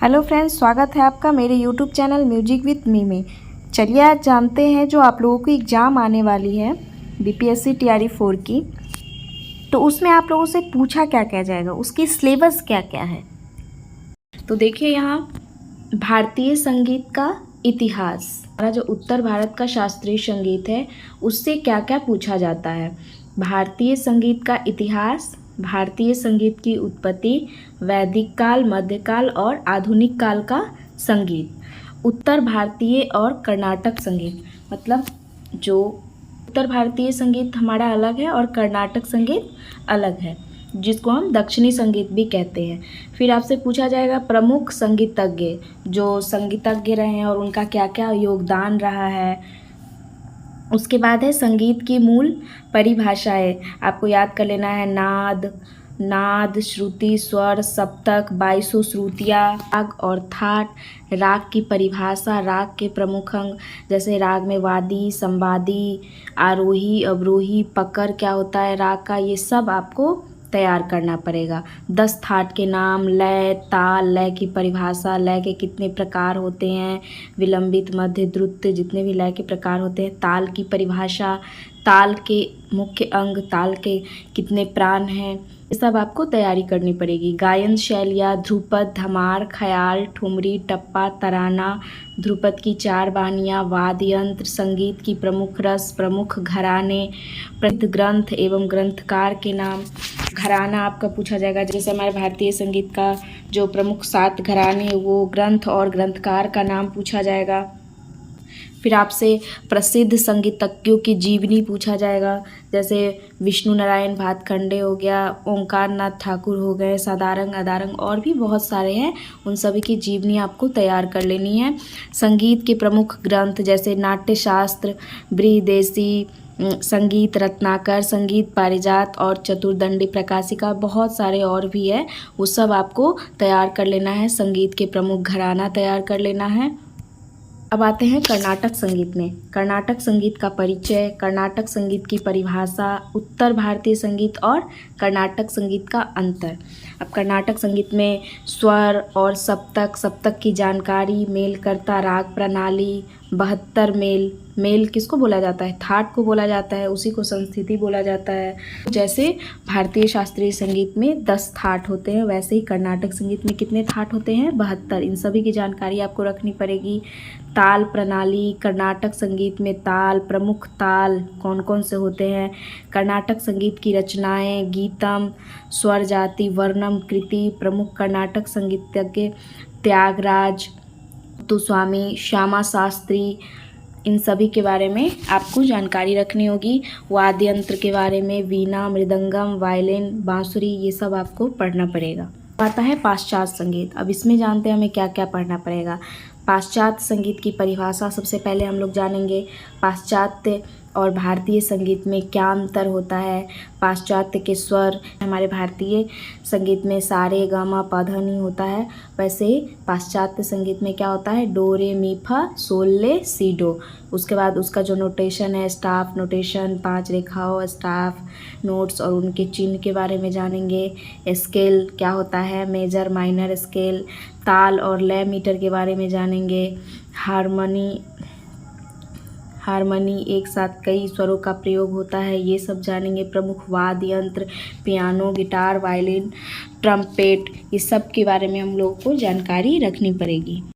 Hello friends, स्वागत है आपका मेरे YouTube channel music with me में। चलिए आज जानते हैं जो आप लोगों की एग्ज़ाम आने वाली है बीपीएससी टीआरई 4 की, तो उसमें आप लोगों से पूछा क्या क्या जाएगा, उसकी सिलेबस क्या क्या है। तो देखिए यहाँ भारतीय संगीत का इतिहास, हमारा जो उत्तर भारत का शास्त्रीय संगीत है उससे क्या क्या पूछा जाता है। भारतीय संगीत का इतिहास, भारतीय संगीत की उत्पत्ति, वैदिक काल, मध्यकाल और आधुनिक काल का संगीत, उत्तर भारतीय और कर्नाटक संगीत, मतलब जो उत्तर भारतीय संगीत हमारा अलग है और कर्नाटक संगीत अलग है, जिसको हम दक्षिणी संगीत भी कहते हैं। फिर आपसे पूछा जाएगा प्रमुख संगीतज्ञ, जो संगीतज्ञ रहे हैं और उनका क्या क्या योगदान रहा है। उसके बाद है संगीत की मूल परिभाषाएं, आपको याद कर लेना है। नाद, श्रुति, स्वर, सप्तक, 22 श्रुतियाँ, राग और थाट, राग की परिभाषा, राग के प्रमुख अंग, जैसे राग में वादी, संवादी, आरोही, अवरोही, पकड़ क्या होता है राग का, ये सब आपको तैयार करना पड़ेगा। 10 थाट के नाम, लय, ताल, लय की परिभाषा, लय के कितने प्रकार होते हैं, विलंबित, मध्य, द्रुत, जितने भी लय के प्रकार होते हैं, ताल की परिभाषा, ताल के मुख्य अंग, ताल के कितने प्राण हैं, ये सब आपको तैयारी करनी पड़ेगी। गायन शैलियाँ, ध्रुपद, धमार, ख्याल, ठुमरी, टप्पा, तराना, ध्रुपद की 4 बानियाँ, वाद्य यंत्र, संगीत की प्रमुख रस, प्रमुख घराने, प्रसिद्ध ग्रंथ एवं ग्रंथकार के नाम। घराना आपका पूछा जाएगा, जैसे हमारे भारतीय संगीत का जो प्रमुख 7 घराने, वो ग्रंथ और ग्रंथकार का नाम पूछा जाएगा। फिर आपसे प्रसिद्ध संगीतज्ञों की जीवनी पूछा जाएगा, जैसे विष्णु नारायण भातखंडे हो गया, ओंकार नाथ ठाकुर हो गए, सदारंग, अदारंग और भी बहुत सारे हैं, उन सभी की जीवनी आपको तैयार कर लेनी है। संगीत के प्रमुख ग्रंथ जैसे नाट्यशास्त्र, बृहदेशी, संगीत रत्नाकर, संगीत पारिजात और चतुर्दंडी प्रकाशिका, बहुत सारे और भी है, वो सब आपको तैयार कर लेना है। संगीत के प्रमुख घराना तैयार कर लेना है। अब आते हैं कर्नाटक संगीत में। कर्नाटक संगीत का परिचय, कर्नाटक संगीत की परिभाषा, उत्तर भारतीय संगीत और कर्नाटक संगीत का अंतर। अब कर्नाटक संगीत में स्वर और सप्तक, सप्तक की जानकारी, मेल करता राग प्रणाली, 72 मेल किसको बोला जाता है, थाट को बोला जाता है, उसी को संस्थिति बोला जाता है। जैसे भारतीय शास्त्रीय संगीत में 10 थाट होते हैं, वैसे ही कर्नाटक संगीत में कितने थाट होते हैं, 72। इन सभी की जानकारी आपको रखनी पड़ेगी। ताल प्रणाली, कर्नाटक संगीत में ताल, प्रमुख ताल कौन कौन से होते हैं, कर्नाटक संगीत की रचनाएं, गीतम, स्वर जाति, वर्णम, कृति, प्रमुख कर्नाटक संगीतज्ञ त्यागराज, मुत्तुस्वामी, श्यामा शास्त्री, इन सभी के बारे में आपको जानकारी रखनी होगी। वाद्य यंत्र के बारे में वीणा, मृदंगम, वायलिन, बांसुरी, ये सब आपको पढ़ना पड़ेगा। आता है पाश्चात्य संगीत। अब इसमें जानते हैं हमें क्या क्या पढ़ना पड़ेगा। पाश्चात्य संगीत की परिभाषा सबसे पहले हम लोग जानेंगे। पाश्चात्य और भारतीय संगीत में क्या अंतर होता है। पाश्चात्य के स्वर, हमारे भारतीय संगीत में सा रे गा मा पा धा नी होता है, वैसे ही पाश्चात्य संगीत में क्या होता है, डो रे मी फा सोल ले सी डो। उसके बाद उसका जो नोटेशन है, स्टाफ नोटेशन, 5 रेखाओं, स्टाफ नोट्स और उनके चिन्ह के बारे में जानेंगे। स्केल क्या होता है, मेजर, माइनर स्केल, ताल और लय मीटर के बारे में जानेंगे। हारमोनी एक साथ कई स्वरों का प्रयोग होता है, ये सब जानेंगे। प्रमुख वाद्य यंत्र, पियानो, गिटार, वायलिन, ट्रम्पेट, ये सब के बारे में हम लोगों को जानकारी रखनी पड़ेगी।